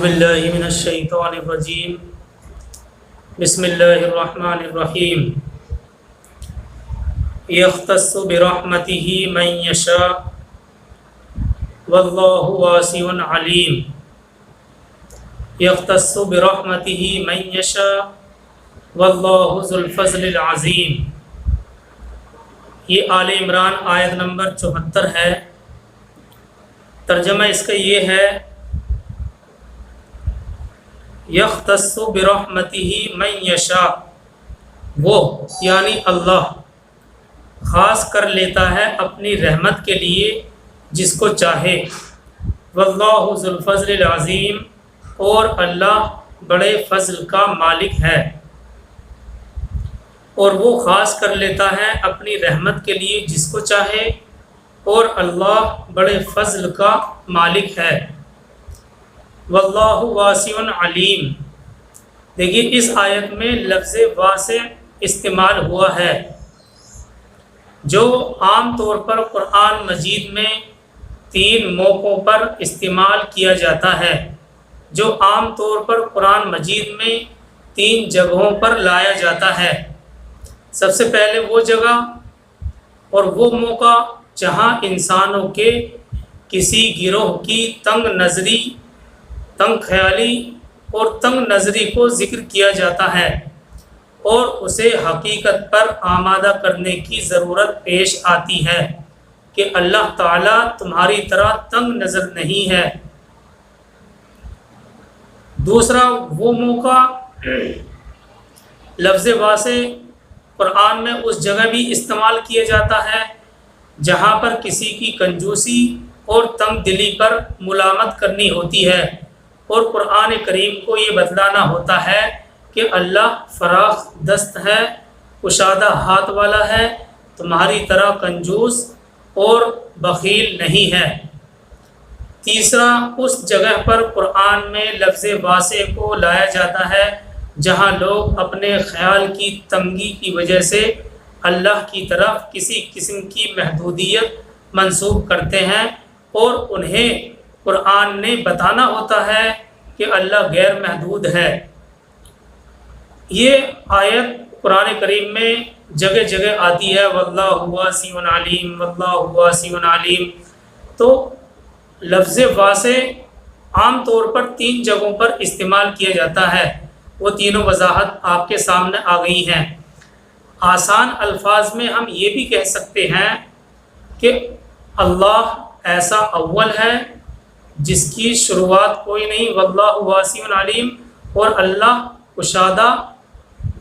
باللہ من الشیطان الرجیم بسم اللہ الرحمن الرحیم یختص برحمتہ من یشاء واللہ واسع علیم یختص برحمتہ من یشاء واللہ ذو الفضل العظیم۔ یہ آل عمران آیت نمبر 74 ہے۔ ترجمہ اس کا یہ ہے یختص برحمتہ من یشاء، وہ یعنی اللہ خاص کر لیتا ہے اپنی رحمت کے لیے جس کو چاہے۔ واللہ ذو الفضل العظیم، اور اللہ بڑے فضل کا مالک ہے، اور وہ خاص کر لیتا ہے اپنی رحمت کے لیے جس کو چاہے، اور اللہ بڑے فضل کا مالک ہے۔ واللہ واسع علیم، دیکھیے اس آیت میں لفظ واسع استعمال ہوا ہے، جو عام طور پر قرآن مجید میں 3 موقعوں پر استعمال کیا جاتا ہے، جو عام طور پر قرآن مجید میں 3 جگہوں پر لایا جاتا ہے۔ سب سے پہلے وہ جگہ اور وہ موقع جہاں انسانوں کے کسی گروہ کی تنگ نظری، تنگ خیالی اور تنگ نظری کو ذکر کیا جاتا ہے اور اسے حقیقت پر آمادہ کرنے کی ضرورت پیش آتی ہے کہ اللہ تعالیٰ تمہاری طرح تنگ نظر نہیں ہے۔ دوسرا وہ موقع، لفظ واسع قرآن میں اس جگہ بھی استعمال کیا جاتا ہے جہاں پر کسی کی کنجوسی اور تنگ دلی پر ملامت کرنی ہوتی ہے، اور قرآن کریم کو یہ بتلانا ہوتا ہے کہ اللہ فراخ دست ہے، کشادہ ہاتھ والا ہے، تمہاری طرح کنجوس اور بخیل نہیں ہے۔ تیسرا اس جگہ پر قرآن میں لفظ واسع کو لایا جاتا ہے جہاں لوگ اپنے خیال کی تنگی کی وجہ سے اللہ کی طرف کسی قسم کی محدودیت منسوب کرتے ہیں، اور انہیں قرآن نے بتانا ہوتا ہے کہ اللہ غیر محدود ہے۔ یہ آیت قرآن کریم میں جگہ جگہ آتی ہے، واللہ واسع علیم، واللہ واسع علیم۔ تو لفظ واسع عام طور پر 3 جگہوں پر استعمال کیا جاتا ہے، وہ تینوں وضاحت آپ کے سامنے آ گئی ہیں۔ آسان الفاظ میں ہم یہ بھی کہہ سکتے ہیں کہ اللہ ایسا اول ہے جس کی شروعات کوئی نہیں، واللہ واسع علیم، اور اللہ کشادہ،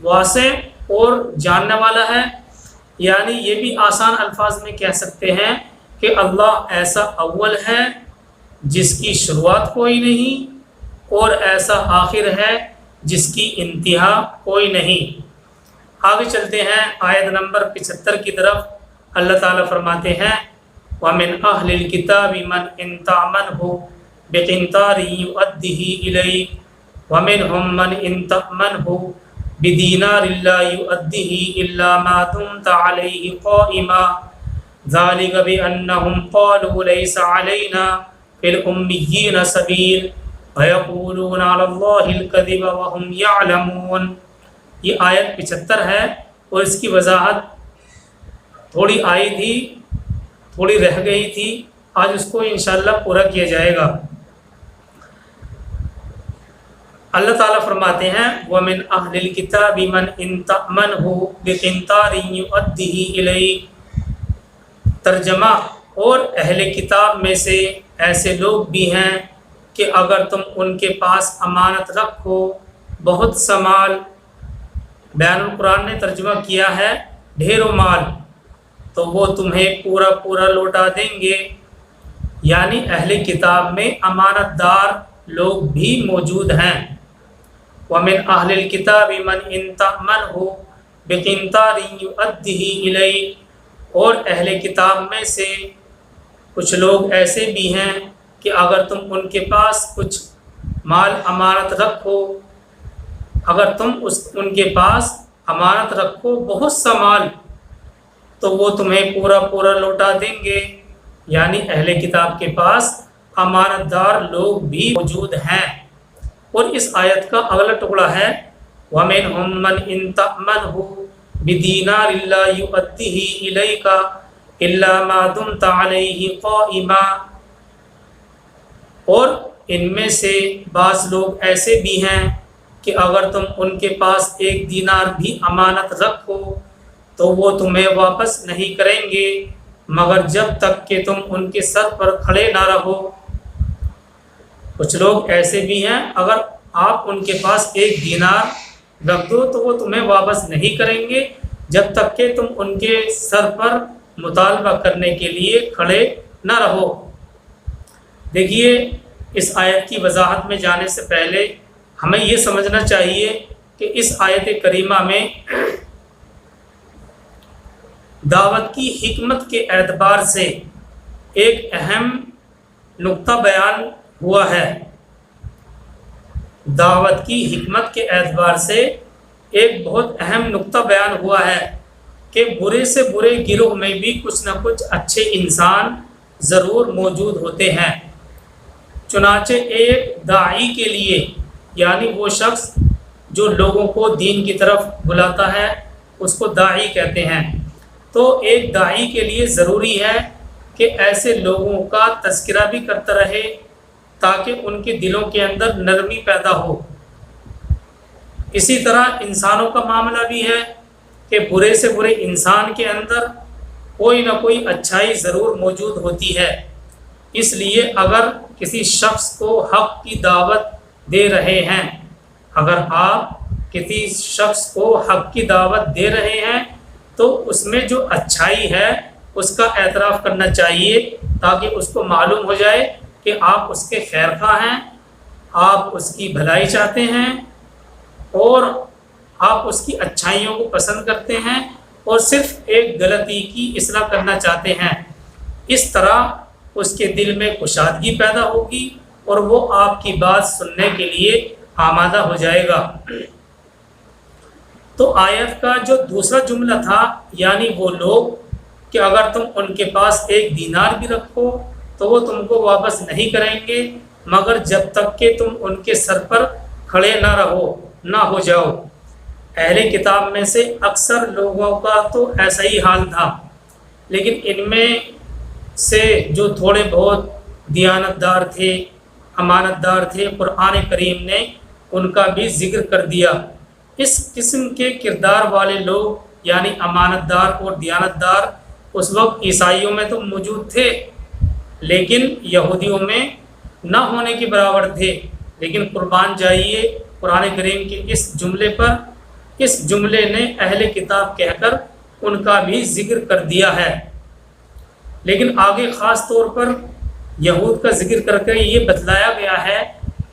واسع اور جاننے والا ہے۔ یعنی یہ بھی آسان الفاظ میں کہہ سکتے ہیں کہ اللہ ایسا اول ہے جس کی شروعات کوئی نہیں، اور ایسا آخر ہے جس کی انتہا کوئی نہیں۔ آگے چلتے ہیں آیت نمبر 75 کی طرف۔ اللہ تعالیٰ فرماتے ہیں وَمِنْ أَهْلِ الْكِتَابِ مَنْ إِنْ تَأْمَنْهُ بِقِنْطَارٍ يُؤَدِّهِ إِلَيْكَ وَمِنْهُمْ مَنْ إِنْ تَأْمَنْهُ بِدِينَارٍ لَا يُؤَدِّهِ إِلَّا مَا دُمْتَ عَلَيْهِ قَائِمًا ذَلِكَ بِأَنَّهُمْ قَالُوا لَيْسَ عَلَيْنَا فِي الْأُمِّيِّينَ سَبِيلٌ وَيَقُولُونَ عَلَى اللَّهِ الْكَذِبَ وَهُمْ يَعْلَمُونَ۔ یہ آیت 75 ہے، اور اس کی وضاحت تھوڑی آئی تھی، تھوڑی رہ گئی تھی، آج اس کو انشاءاللہ پورا کیا جائے گا۔ اللہ تعالیٰ فرماتے ہیں وَمِنْ أَهْلِ الْكِتَابِ مَنْ إِنْ تَأْمَنْهُ بِقِنْطَارٍ يُؤَدِّهِ إِلَيْكَ۔ ترجمہ، اور اہل کتاب میں سے ایسے لوگ بھی ہیں کہ اگر تم ان کے پاس امانت رکھو بہت سا مال، بیان القرآن نے ترجمہ کیا ہے ڈھیروں مال، تو وہ تمہیں پورا پورا لوٹا دیں گے۔ یعنی اہل کتاب میں امانت دار لوگ بھی موجود ہیں۔ وَمِنْ أَهْلِ الْكِتَابِ مَنْ إِنْ تَأْمَنْهُ بِقِنْطَارٍ يُؤَدِّهِ إِلَيْكَ، اور اہل کتاب میں سے کچھ لوگ ایسے بھی ہیں کہ اگر تم ان کے پاس کچھ مال امانت رکھو، اگر تم ان کے پاس امانت رکھو بہت سا مال، تو وہ تمہیں پورا پورا لوٹا دیں گے۔ یعنی اہل کتاب کے پاس امانت دار لوگ بھی موجود ہیں۔ اور اس آیت کا اگلا ٹکڑا ہے وَمِنْهُمْ مَنْ إِنْ تَأْمَنْهُ بِدِينَارٍ لَا يُؤَدِّهِ إِلَيْكَ إِلَّا مَا دُمْتَ عَلَيْهِ قَائِمًا، اور ان میں سے بعض لوگ ایسے بھی ہیں کہ اگر تم ان کے پاس 1 دینار بھی امانت رکھو تو وہ تمہیں واپس نہیں کریں گے مگر جب تک کہ تم ان کے سر پر کھڑے نہ رہو۔ کچھ لوگ ایسے بھی ہیں اگر آپ ان کے پاس 1 دینار رکھ دو تو وہ تمہیں واپس نہیں کریں گے جب تک کہ تم ان کے سر پر مطالبہ کرنے کے لیے کھڑے نہ رہو۔ دیکھیے، اس آیت کی وضاحت میں جانے سے پہلے ہمیں یہ سمجھنا چاہیے کہ اس آیت کریمہ میں دعوت کی حکمت کے اعتبار سے ایک اہم نقطہ بیان ہوا ہے۔ دعوت کی حکمت کے اعتبار سے ایک بہت اہم نقطہ بیان ہوا ہے کہ برے سے برے گروہ میں بھی کچھ نہ کچھ اچھے انسان ضرور موجود ہوتے ہیں۔ چنانچہ ایک داعی کے لیے، یعنی وہ شخص جو لوگوں کو دین کی طرف بلاتا ہے اس کو داعی کہتے ہیں، تو ایک داعی کے لیے ضروری ہے کہ ایسے لوگوں کا تذکرہ بھی کرتا رہے تاکہ ان کے دلوں کے اندر نرمی پیدا ہو۔ اسی طرح انسانوں کا معاملہ بھی ہے کہ برے سے برے انسان کے اندر کوئی نہ کوئی اچھائی ضرور موجود ہوتی ہے۔ اس لیے اگر کسی شخص کو حق کی دعوت دے رہے ہیں، اگر آپ کسی شخص کو حق کی دعوت دے رہے ہیں تو اس میں جو اچھائی ہے اس کا اعتراف کرنا چاہیے تاکہ اس کو معلوم ہو جائے کہ آپ اس کے خیر خواہ ہیں، آپ اس کی بھلائی چاہتے ہیں اور آپ اس کی اچھائیوں کو پسند کرتے ہیں اور صرف ایک غلطی کی اصلاح کرنا چاہتے ہیں۔ اس طرح اس کے دل میں کشادگی پیدا ہوگی اور وہ آپ کی بات سننے کے لیے آمادہ ہو جائے گا۔ تو آیت کا جو دوسرا جملہ تھا، یعنی وہ لوگ کہ اگر تم ان کے پاس 1 دینار بھی رکھو تو وہ تم کو واپس نہیں کریں گے مگر جب تک کہ تم ان کے سر پر کھڑے نہ ہو جاؤ۔ اہل کتاب میں سے اکثر لوگوں کا تو ایسا ہی حال تھا، لیکن ان میں سے جو تھوڑے بہت دیانت دار تھے، امانت دار تھے، قرآن کریم نے ان کا بھی ذکر کر دیا۔ اس قسم کے کردار والے لوگ یعنی امانت دار اور دیانت دار اس وقت عیسائیوں میں تو موجود تھے لیکن یہودیوں میں نہ ہونے کے برابر تھے۔ لیکن قربان جائیے قرآن کریم کے اس جملے پر، اس جملے نے اہل کتاب کہہ کر ان کا بھی ذکر کر دیا ہے، لیکن آگے خاص طور پر یہود کا ذکر کر کے یہ بتلایا گیا ہے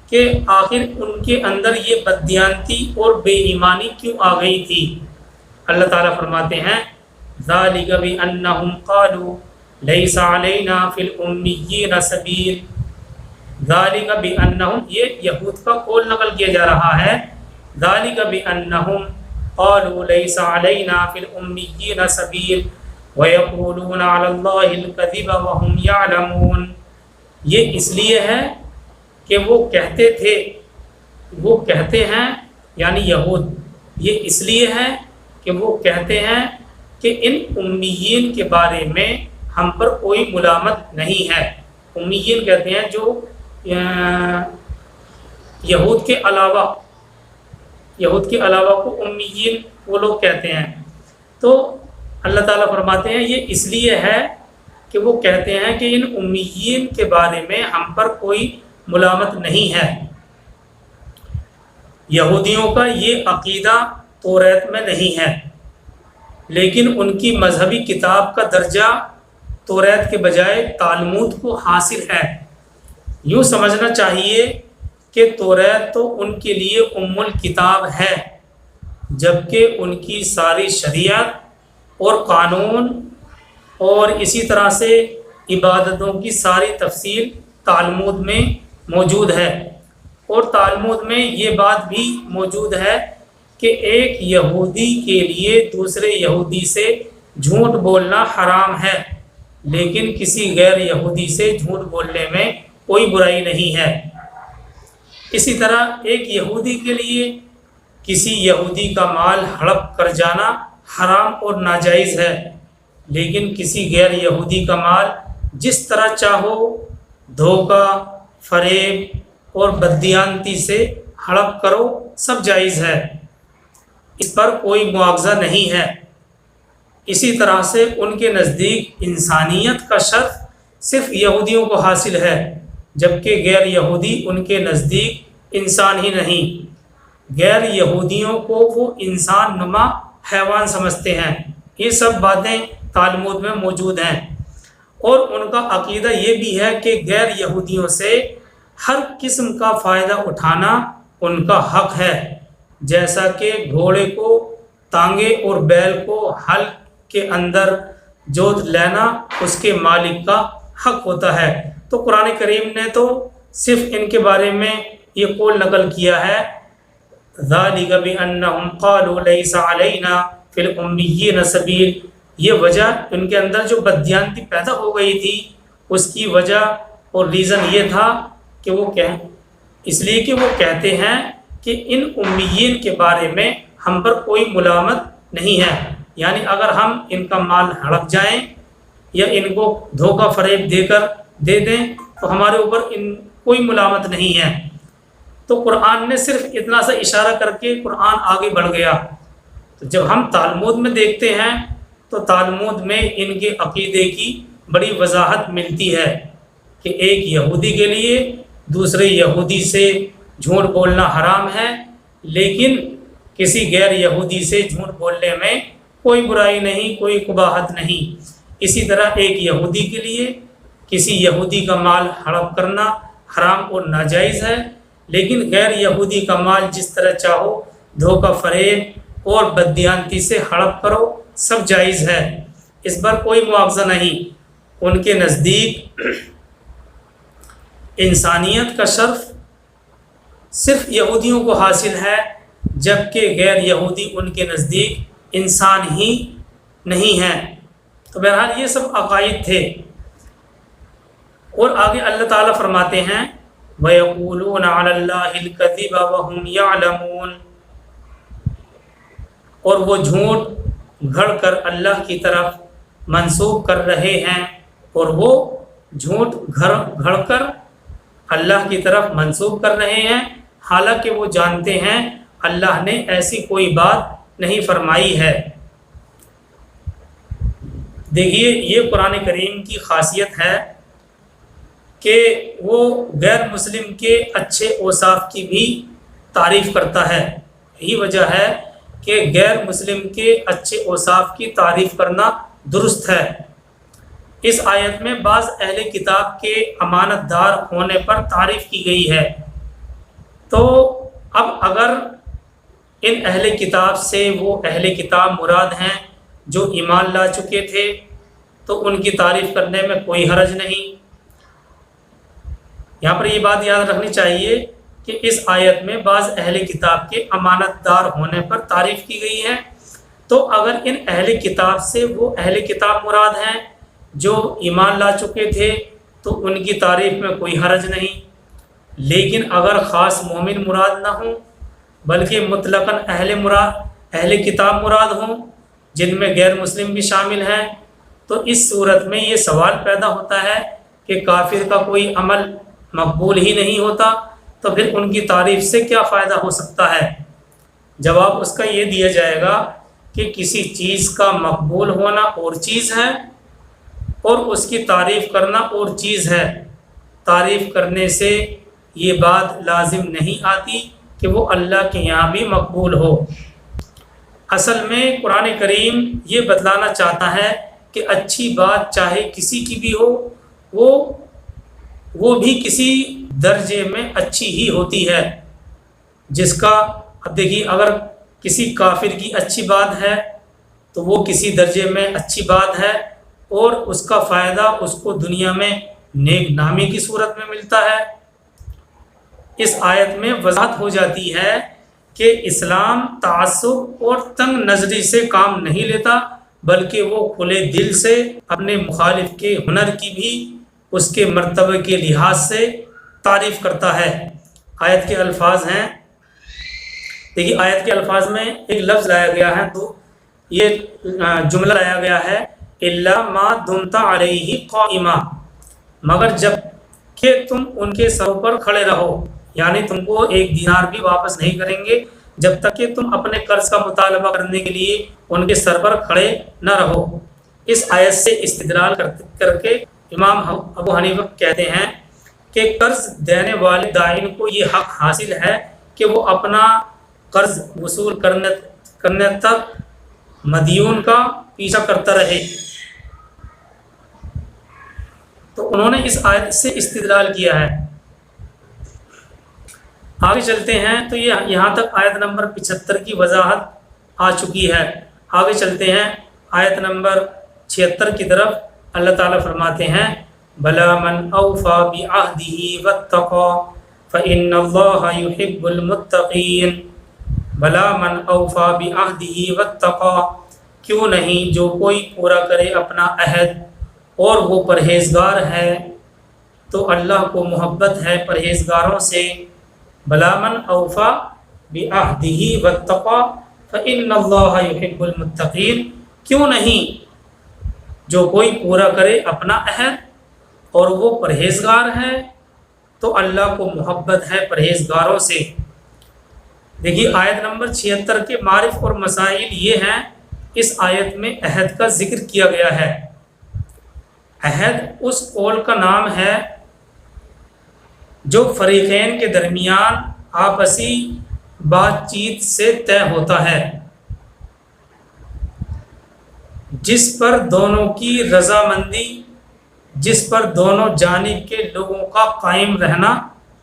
کہ آخر ان کے اندر یہ بددیانتی اور بے ایمانی کیوں آ گئی تھی۔ اللہ تعالیٰ فرماتے ہیں ذَلِكَ بِأَنَّهُمْ قَالُوا لَيْسَ عَلَيْنَا فِي الْأُمِّيِّينَ سَبِيلٌ۔ ذَلِكَ بِأَنَّهُمْ، یہ یہود کا قول نقل کیا جا رہا ہے۔ ذَلِكَ بِأَنَّهُمْ قَالُوا لَيْسَ عَلَيْنَا فِي الْأُمِّيِّينَ سَبِيلٌ وَيَقُولُونَ عَلَى اللَّهِ الْكَذِبَ وَهُمْ يَعْلَمُونَ۔ یہ اس لیے ہے کہ وہ کہتے ہیں یعنی یہود، یہ اس لیے ہے کہ وہ کہتے ہیں کہ ان امیین کے بارے میں ہم پر کوئی ملامت نہیں ہے۔ امیین کہتے ہیں جو یہود کے علاوہ کو امیین وہ لوگ کہتے ہیں۔ تو اللہ تعالیٰ فرماتے ہیں یہ اس لیے ہے کہ وہ کہتے ہیں کہ ان امیین کے بارے میں ہم پر کوئی ملامت نہیں ہے۔ یہودیوں کا یہ عقیدہ توریت میں نہیں ہے، لیکن ان کی مذہبی کتاب کا درجہ توریت کے بجائے تالمود کو حاصل ہے۔ یوں سمجھنا چاہیے کہ توریت تو ان کے لیے ام الکتاب ہے، جبکہ ان کی ساری شریعت اور قانون اور اسی طرح سے عبادتوں کی ساری تفصیل تالمود میں موجود ہے۔ اور تالمود میں یہ بات بھی موجود ہے کہ ایک یہودی کے لیے دوسرے یہودی سے جھوٹ بولنا حرام ہے، لیکن کسی غیر یہودی سے جھوٹ بولنے میں کوئی برائی نہیں ہے۔ اسی طرح ایک یہودی کے لیے کسی یہودی کا مال ہڑپ کر جانا حرام اور ناجائز ہے، لیکن کسی غیر یہودی کا مال جس طرح چاہو دھوکہ، فریب اور بددیانتی سے ہڑپ کرو، سب جائز ہے، اس پر کوئی مواخذہ نہیں ہے۔ اسی طرح سے ان کے نزدیک انسانیت کا شرف صرف یہودیوں کو حاصل ہے، جبکہ غیر یہودی ان کے نزدیک انسان ہی نہیں، غیر یہودیوں کو وہ انسان نما حیوان سمجھتے ہیں۔ یہ سب باتیں تالمود میں موجود ہیں، اور ان کا عقیدہ یہ بھی ہے کہ غیر یہودیوں سے ہر قسم کا فائدہ اٹھانا ان کا حق ہے، جیسا کہ گھوڑے کو، تانگے اور بیل کو حل کے اندر جوت لینا اس کے مالک کا حق ہوتا ہے۔ تو قرآن کریم نے تو صرف ان کے بارے میں یہ قول نقل کیا ہے، ذَلِكَ بِأَنَّهُمْ قَالُوا لَيْسَ عَلَيْنَا فِي الْأُمِّيِّينَ سَبِيلٌ، یہ وجہ ان کے اندر جو بددیانتی پیدا ہو گئی تھی اس کی وجہ اور ریزن یہ تھا کہ وہ اس لیے کہ وہ کہتے ہیں کہ ان امیین کے بارے میں ہم پر کوئی ملامت نہیں ہے، یعنی اگر ہم ان کا مال ہڑپ جائیں یا ان کو دھوکہ فریب دے کر دے دیں تو ہمارے اوپر کوئی ملامت نہیں ہے۔ تو قرآن نے صرف اتنا سا اشارہ کر کے قرآن آگے بڑھ گیا۔ تو جب ہم تالمود میں دیکھتے ہیں تو تالمود میں ان کے عقیدے کی بڑی وضاحت ملتی ہے کہ ایک یہودی کے لیے دوسرے یہودی سے جھوٹ بولنا حرام ہے، لیکن کسی غیر یہودی سے جھوٹ بولنے میں کوئی برائی نہیں، کوئی قباحت نہیں۔ اسی طرح ایک یہودی کے لیے کسی یہودی کا مال ہڑپ کرنا حرام اور ناجائز ہے، لیکن غیر یہودی کا مال جس طرح چاہو دھوکہ فریب اور بددیانتی سے ہڑپ کرو، سب جائز ہے، اس پر کوئی مواخذہ نہیں۔ ان کے نزدیک انسانیت کا شرف صرف یہودیوں کو حاصل ہے، جبکہ غیر یہودی ان کے نزدیک انسان ہی نہیں ہیں۔ تو بہرحال یہ سب عقائد تھے۔ اور آگے اللہ تعالیٰ فرماتے ہیں وَيَقُولُونَ عَلَى اللَّهِ الْكَذِبَ وَهُمْ يَعْلَمُونَ، اور وہ جھوٹ گھڑ کر اللہ کی طرف منسوب کر رہے ہیں، اور وہ جھوٹ گھڑ کر اللہ کی طرف منسوب کر رہے ہیں، حالانکہ وہ جانتے ہیں اللہ نے ایسی کوئی بات نہیں فرمائی ہے۔ دیکھیے یہ قرآن کریم کی خاصیت ہے کہ وہ غیر مسلم کے اچھے اوصاف کی بھی تعریف کرتا ہے۔ یہی وجہ ہے کہ غیر مسلم کے اچھے اوصاف کی تعریف کرنا درست ہے۔ اس آیت میں بعض اہل کتاب کے امانت دار ہونے پر تعریف کی گئی ہے۔ تو اب اگر ان اہل کتاب سے وہ اہل کتاب مراد ہیں جو ایمان لا چکے تھے تو ان کی تعریف کرنے میں کوئی حرج نہیں۔ یہاں پر یہ بات یاد رکھنی چاہیے کہ اس آیت میں بعض اہل کتاب کے امانت دار ہونے پر تعریف کی گئی ہے، تو اگر ان اہل کتاب سے وہ اہل کتاب مراد ہیں جو ایمان لا چکے تھے تو ان کی تعریف میں کوئی حرج نہیں، لیکن اگر خاص مومن مراد نہ ہوں بلکہ مطلقاً اہل کتاب مراد ہوں جن میں غیر مسلم بھی شامل ہیں، تو اس صورت میں یہ سوال پیدا ہوتا ہے کہ کافر کا کوئی عمل مقبول ہی نہیں ہوتا تو پھر ان کی تعریف سے کیا فائدہ ہو سکتا ہے؟ جواب اس کا یہ دیا جائے گا کہ کسی چیز کا مقبول ہونا اور چیز ہے اور اس کی تعریف کرنا اور چیز ہے۔ تعریف کرنے سے یہ بات لازم نہیں آتی کہ وہ اللہ کے یہاں بھی مقبول ہو۔ اصل میں قرآن کریم یہ بتلانا چاہتا ہے کہ اچھی بات چاہے کسی کی بھی ہو وہ بھی کسی درجے میں اچھی ہی ہوتی ہے، جس کا اب دیکھیے اگر کسی کافر کی اچھی بات ہے تو وہ کسی درجے میں اچھی بات ہے اور اس کا فائدہ اس کو دنیا میں نیک نامی کی صورت میں ملتا ہے۔ اس آیت میں وضاحت ہو جاتی ہے کہ اسلام تعصب اور تنگ نظری سے کام نہیں لیتا، بلکہ وہ کھلے دل سے اپنے مخالف کے ہنر کی بھی اس کے مرتبے کے لحاظ سے تعریف کرتا ہے۔ آیت کے الفاظ ہیں، دیکھیے آیت کے الفاظ میں ایک لفظ لایا گیا ہے، تو یہ جملہ لایا گیا ہے الا ما دمت علیہ قائما، مگر جب کہ تم ان کے سروں پر کھڑے رہو، یعنی تم کو ایک دینار بھی واپس نہیں کریں گے جب تک کہ تم اپنے قرض کا مطالبہ کرنے کے لیے ان کے سر پر کھڑے نہ رہو۔ اس آیت سے استدلال کر کے امام ابو حنیفہ کہتے ہیں کہ قرض دینے والے دائن کو یہ حق حاصل ہے کہ وہ اپنا قرض وصول کرنے تک مدیون کا پیچھا کرتا رہے۔ تو انہوں نے اس آیت سے استدلال کیا ہے۔ آگے چلتے ہیں، تو یہ یہاں تک آیت نمبر 75 کی وضاحت آ چکی ہے۔ آگے چلتے ہیں آیت نمبر 76 کی طرف۔ اللہ تعالیٰ فرماتے ہیں بلا من اوفا بعہدہ واتقى فإن اللہ يحب المتقین۔ بلا من اوفا بعہدہ واتقى، کیوں نہیں جو کوئی پورا کرے اپنا عہد اور وہ پرہیزگار ہے، تو اللہ کو محبت ہے پرہیزگاروں سے۔ بلا من اوفا بعہدہ واتقى فإن اللہ يحب المتقین، کیوں نہیں جو کوئی پورا کرے اپنا عہد اور وہ پرہیزگار ہے تو اللہ کو محبت ہے پرہیزگاروں سے۔ دیکھیے آیت نمبر 76 کے معرف اور مسائل یہ ہیں، اس آیت میں عہد کا ذکر کیا گیا ہے۔ عہد اس قول کا نام ہے جو فریقین کے درمیان آپسی بات چیت سے طے ہوتا ہے، جس پر دونوں کی رضامندی، جس پر دونوں جانب کے لوگوں کا قائم رہنا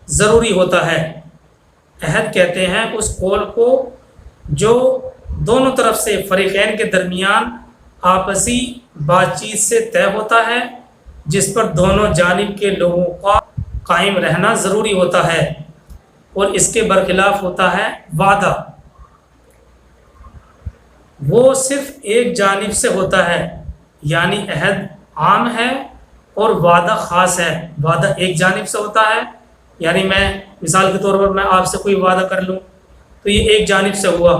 ضروری ہوتا ہے۔ عہد کہتے ہیں اس قول کو جو دونوں طرف سے فریقین کے درمیان آپسی بات چیت سے طے ہوتا ہے، جس پر دونوں جانب کے لوگوں کا قائم رہنا ضروری ہوتا ہے، اور اس کے برخلاف ہوتا ہے وعدہ، وہ صرف ایک جانب سے ہوتا ہے، یعنی عہد عام ہے اور وعدہ خاص ہے۔ وعدہ ایک جانب سے ہوتا ہے، یعنی میں مثال کے طور پر میں آپ سے کوئی وعدہ کر لوں تو یہ ایک جانب سے ہوا،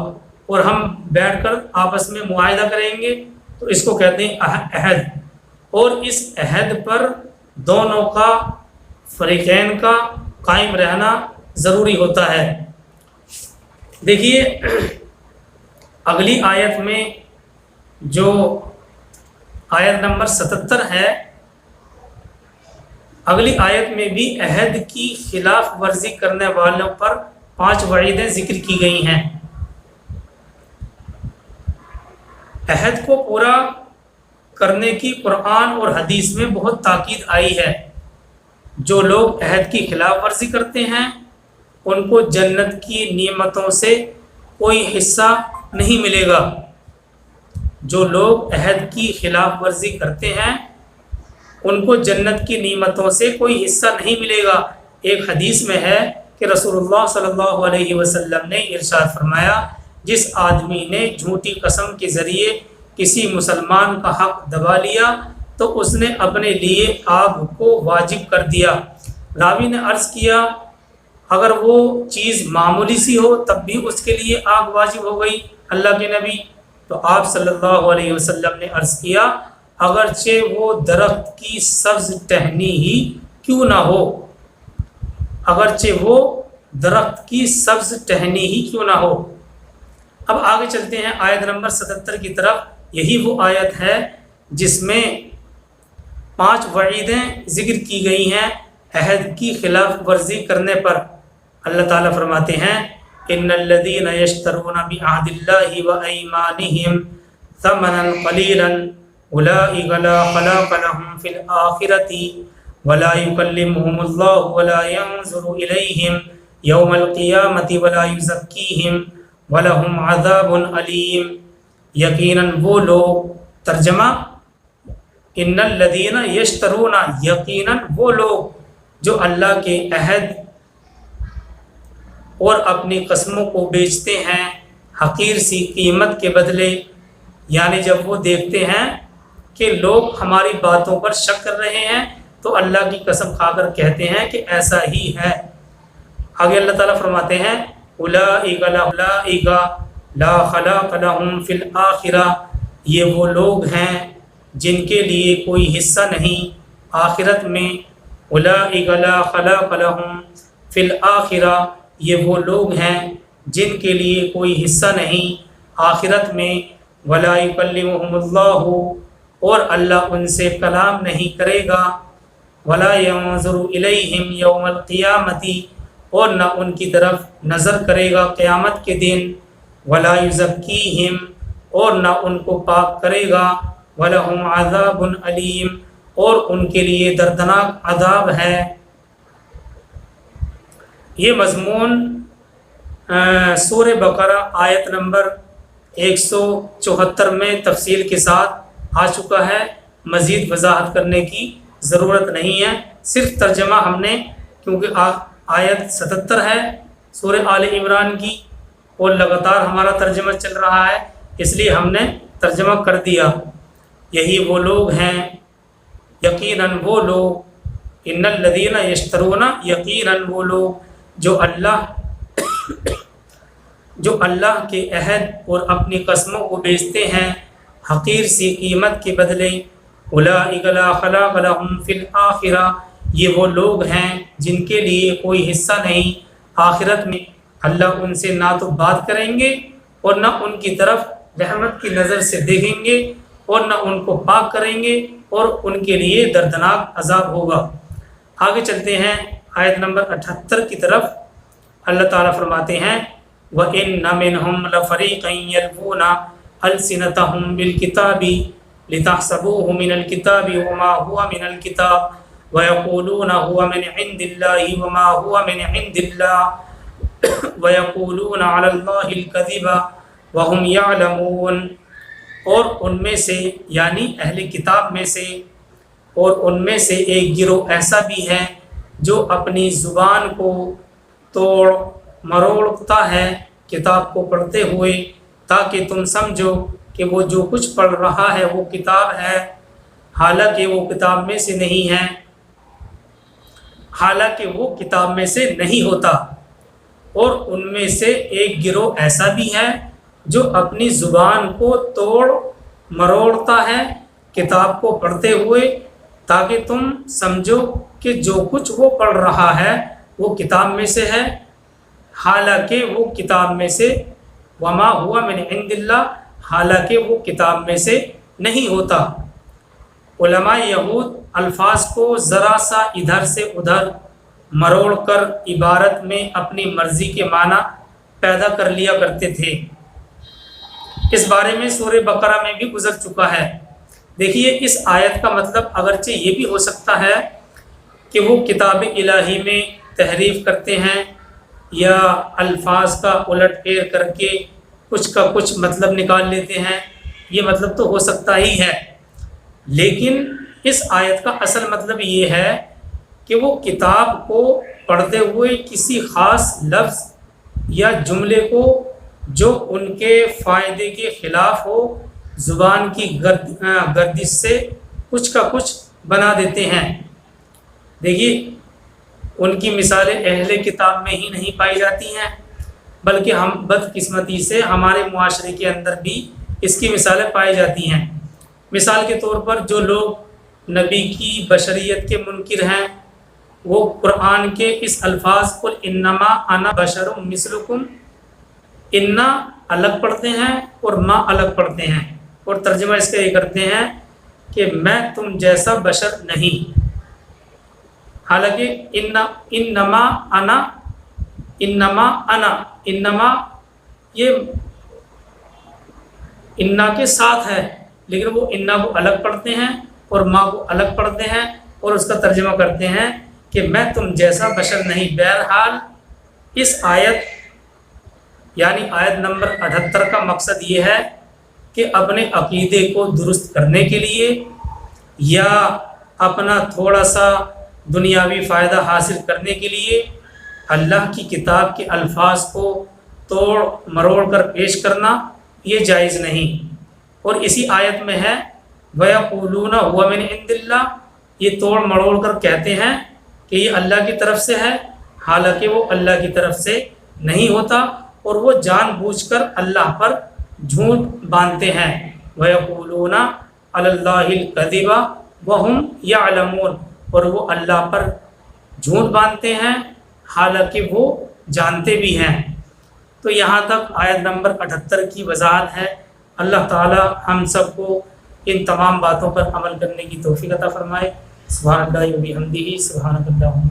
اور ہم بیٹھ کر آپس میں معاہدہ کریں گے تو اس کو کہتے ہیں عہد، اور اس عہد پر دونوں کا فریقین کا قائم رہنا ضروری ہوتا ہے۔ دیکھیے اگلی آیت میں جو آیت نمبر 77 ہے، اگلی آیت میں بھی عہد کی خلاف ورزی کرنے والوں پر 5 وعیدیں ذکر کی گئی ہیں۔ عہد کو پورا کرنے کی قرآن اور حدیث میں بہت تاکید آئی ہے۔ جو لوگ عہد کی خلاف ورزی کرتے ہیں ان کو جنت کی نعمتوں سے کوئی حصہ نہیں ملے گا۔ جو لوگ عہد کی خلاف ورزی کرتے ہیں ان کو جنت کی نعمتوں سے کوئی حصہ نہیں ملے گا۔ ایک حدیث میں ہے کہ رسول اللہ صلی اللہ علیہ وسلم نے ارشاد فرمایا، جس آدمی نے جھوٹی قسم کے ذریعے کسی مسلمان کا حق دبا لیا تو اس نے اپنے لیے آگ کو واجب کر دیا۔ راوی نے عرض کیا اگر وہ چیز معمولی سی ہو تب بھی اس کے لیے آگ واجب ہو گئی اللہ کے نبی؟ تو آپ صلی اللہ علیہ وسلم نے عرض کیا اگرچہ وہ درخت کی سبز ٹہنی ہی کیوں نہ ہو، اگرچہ وہ درخت کی سبز ٹہنی ہی کیوں نہ ہو۔ اب آگے چلتے ہیں آیت نمبر 77 کی طرف۔ یہی وہ آیت ہے جس میں 5 وعیدیں ذکر کی گئی ہیں عہد کی خلاف ورزی کرنے پر۔ اللہ تعالیٰ فرماتے ہیں ان الذین یشترون بعہد اللہ وایمانہم ثمنا قلیلا اولئک لا خلاق لهم فی الآخرۃ ولا یکلمهم اللہ ولا ینظر الیہم یوم القیامۃ ولا یزکیہم ولہم عذاب علیم۔ یقیناً وہ لوگ، ترجمہ ان الذین یشترون، یقیناً وہ لوگ جو اللہ کے عہد اور اپنی قسموں کو بیچتے ہیں حقیر سی قیمت کے بدلے، یعنی جب وہ دیکھتے ہیں کہ لوگ ہماری باتوں پر شک کر رہے ہیں تو اللہ کی قسم کھا کر کہتے ہیں کہ ایسا ہی ہے، آگے اللہ تعالیٰ فرماتے ہیں اولئک لا خلاق لہم فی الآخرہ، یہ وہ لوگ ہیں جن کے لیے کوئی حصہ نہیں آخرت میں. اولئک لا خلاق لہم فی الآخرہ، یہ وہ لوگ ہیں جن کے لیے کوئی حصہ نہیں آخرت میں. ولا یکلمہم اللہ، اور اللہ ان سے کلام نہیں کرے گا. ولا ینظر الیہم یوم القیامۃ، اور نہ ان کی طرف نظر کرے گا قیامت کے دن. ولا یزکیہم، اور نہ ان کو پاک کرے گا. ولہم عذاب علیم، اور ان کے لیے دردناک عذاب ہے. یہ مضمون سورہ بقرہ آیت نمبر 174 میں تفصیل کے ساتھ آ چکا ہے. مزید وضاحت کرنے کی ضرورت نہیں ہے، صرف ترجمہ ہم نے، کیونکہ آیت 77 ہے سورہ آل عمران کی اور لگاتار ہمارا ترجمہ چل رہا ہے، اس لیے ہم نے ترجمہ کر دیا. یہی وہ لوگ ہیں، یقیناً وہ لوگ، ان الذین یشترون، یقیناً وہ لوگ جو اللہ کے عہد اور اپنی قسموں کو بیچتے ہیں حقیر سی قیمت کے بدلے. اولئک لا خلاق لہم فی الآخرہ، یہ وہ لوگ ہیں جن کے لیے کوئی حصہ نہیں آخرت میں. اللہ ان سے نہ تو بات کریں گے اور نہ ان کی طرف رحمت کی نظر سے دیکھیں گے اور نہ ان کو پاک کریں گے، اور ان کے لیے دردناک عذاب ہوگا. آگے چلتے ہیں آیت نمبر 78 کی طرف. اللہ تعالیٰ فرماتے ہیں وَإِنَّ مِنْهُمْ لَفَرِيقًا يَلْوُونَ أَلْسِنَتَهُمْ بِالْكِتَابِ لِتَحْسَبُوهُ مِنَ الْكِتَابِ وَمَا هُوَ مِنَ الْكِتَابِ وَيَقُولُونَ هُوَ مِنْ عِنْدِ اللَّهِ وَمَا هُوَ مِنْ عِنْدِ اللَّهِ وَيَقُولُونَ عَلَى اللَّهِ الْكَذِبَ وَهُمْ يَعْلَمُونَ. اور ان میں سے یعنی اہل کتاب میں سے، اور ان میں سے ایک گروہ ایسا بھی ہے جو اپنی زبان کو توڑ مروڑتا ہے کتاب کو پڑھتے ہوئے، تاکہ تم سمجھو کہ وہ جو کچھ پڑھ رہا ہے وہ کتاب ہے، حالانکہ وہ کتاب میں سے نہیں ہے، حالانکہ وہ کتاب میں سے نہیں ہوتا. اور ان میں سے ایک گروہ ایسا بھی ہے جو اپنی زبان کو توڑ مروڑتا ہے کتاب کو پڑھتے ہوئے، تاکہ تم سمجھو کہ جو کچھ وہ پڑھ رہا ہے وہ کتاب میں سے ہے، حالانکہ وہ کتاب میں سے، وما ہوا من عند اللہ، حالانکہ وہ کتاب میں سے نہیں ہوتا. علماء یہود الفاظ کو ذرا سا ادھر سے ادھر مروڑ کر عبارت میں اپنی مرضی کے معنی پیدا کر لیا کرتے تھے. اس بارے میں سورہ بقرہ میں بھی گزر چکا ہے. دیکھیے اس آیت کا مطلب اگرچہ یہ بھی ہو سکتا ہے کہ وہ کتاب الہی میں تحریف کرتے ہیں یا الفاظ کا الٹ پھیر کر کے کچھ کا کچھ مطلب نکال لیتے ہیں، یہ مطلب تو ہو سکتا ہی ہے، لیکن اس آیت کا اصل مطلب یہ ہے کہ وہ کتاب کو پڑھتے ہوئے کسی خاص لفظ یا جملے کو جو ان کے فائدے کے خلاف ہو زبان کی گردش سے کچھ کا کچھ بنا دیتے ہیں. دیکھیے ان کی مثالیں اہل کتاب میں ہی نہیں پائی جاتی ہیں، بلکہ ہم بدقسمتی سے ہمارے معاشرے کے اندر بھی اس کی مثالیں پائی جاتی ہیں. مثال کے طور پر جو لوگ نبی کی بشریت کے منکر ہیں، وہ قرآن کے اس الفاظ قل انما انا بشر مثلکم، انا الگ پڑھتے ہیں اور ما الگ پڑھتے ہیں، اور ترجمہ اس کا یہ کرتے ہیں کہ میں تم جیسا بشر نہیں. حالانکہ انما انما یہ انا کے ساتھ ہے، لیکن وہ انا کو الگ پڑھتے ہیں اور ما کو الگ پڑھتے ہیں اور اس کا ترجمہ کرتے ہیں کہ میں تم جیسا بشر نہیں. بہرحال اس آیت یعنی آیت نمبر 78 کا مقصد یہ ہے کہ اپنے عقیدے کو درست کرنے کے لیے یا اپنا تھوڑا سا دنیاوی فائدہ حاصل کرنے کے لیے اللہ کی کتاب کے الفاظ کو توڑ مروڑ کر پیش کرنا یہ جائز نہیں. اور اسی آیت میں ہے وَيَقُولُونَ هُوَ مِنْ عِنْدِ اللَّهِ، یہ توڑ مروڑ کر کہتے ہیں کہ یہ اللہ کی طرف سے ہے، حالانکہ وہ اللہ کی طرف سے نہیں ہوتا، اور وہ جان بوجھ کر اللہ پر جھوٹ باندھتے ہیں۔ وَيَقُولُونَ عَلَى اللَّهِ الْكَذِبَ وَهُمْ يَعْلَمُونَ، اور وہ اللہ پر جھوٹ باندھتے ہیں حالانکہ وہ جانتے بھی ہیں۔ تو یہاں تک آیت نمبر 78 کی وضاحت ہے۔ اللہ تعالی ہم سب کو ان تمام باتوں پر عمل کرنے کی توفیق عطا فرمائے۔ سبحان اللہ و بحمدہ، سبحانک اللہم